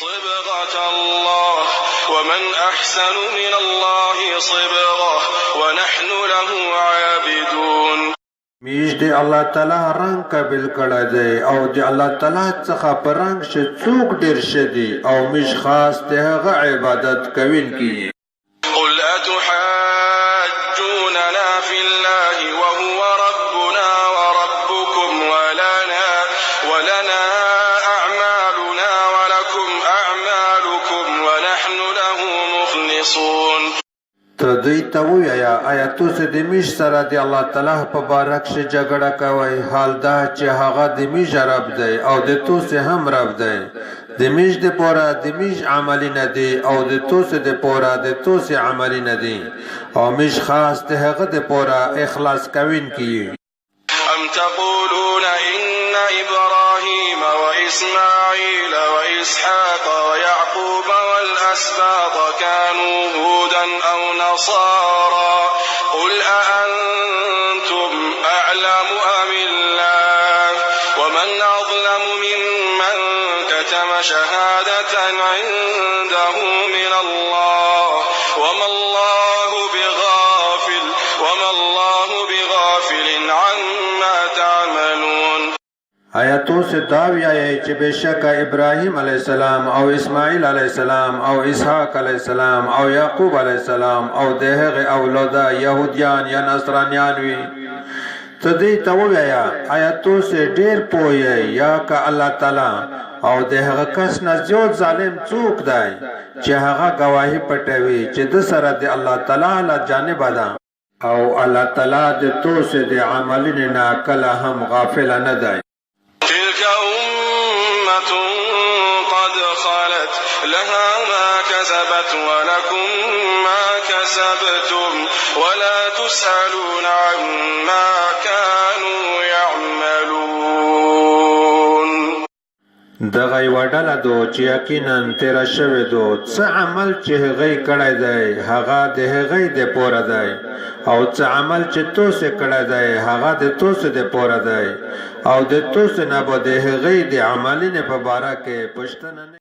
صبغة الله ومن أحسن من الله صبغة ونحن له عابدون. میش دی الله تعالی رنگ قبل کړه دی او دی الله تعالی څخه پر رنگ ش څوک ډیر شدي او میش خاص ته هغه عبادت کوین کی. قل أتحاجوننا في الله وهو ربنا وربكم ولنا أعمالنا ولكم أعمالكم ونحن له مخلصون. ته دوی ته ووایه آیا تاسو د میش سره د الله تعالی په باره کښې جګړه کوئ، حال دا چې هغه د میش رب دی او د تاسو هم رب دی. د میش دپاره د میش عملونه دي او د تاسو دپاره د تاسو عملونه دي او میش خاص د هغه دپاره اخلاص کوونکي. أم تقولون إن إبراهيم وإسماعيل وإسحاق ويعقوب والأسباط كانوا هودا أو نصارى قل أأنتم أعلم أم الله ومن أظلم ممن كتم شهادة عنده من الله وما الله بغافل عما تعملون. آیا تاسو دا وایئ چې بېشکه ابراهیم علیه السلام او اسماعیل علیه السلام او اسحاق علیه السلام او یعقوب علیه السلام او د هغې اولاده یهودیان یا نصرانیان وي؟ ته دې ته ووایه آیا تاسو ډېر پوه یئ یا که الله تعالی او د هغه کس نه زیات ظالم څوک دی چې هغه ګواهي پټوي چې د سره د الله تعالی له جانبه ده او الله تعالی د تاسو د عملونو نه کله هم غافله نه دی. تلك أمة قد خلت لها ما كسبت ولكم ما كسبتم ولا تسألون عما كانوا يعملون. دغه یوه ډله دو چې یقینا تېره شوې دو، څه عمل چې هغوی کړی دی هغه د هغوی دپاره دی او څه عمل چې تاسو کړی دی هغه د تاسو دپاره دی او د تاسو نه به د هغوی د عملونو په باره کې پوښتنه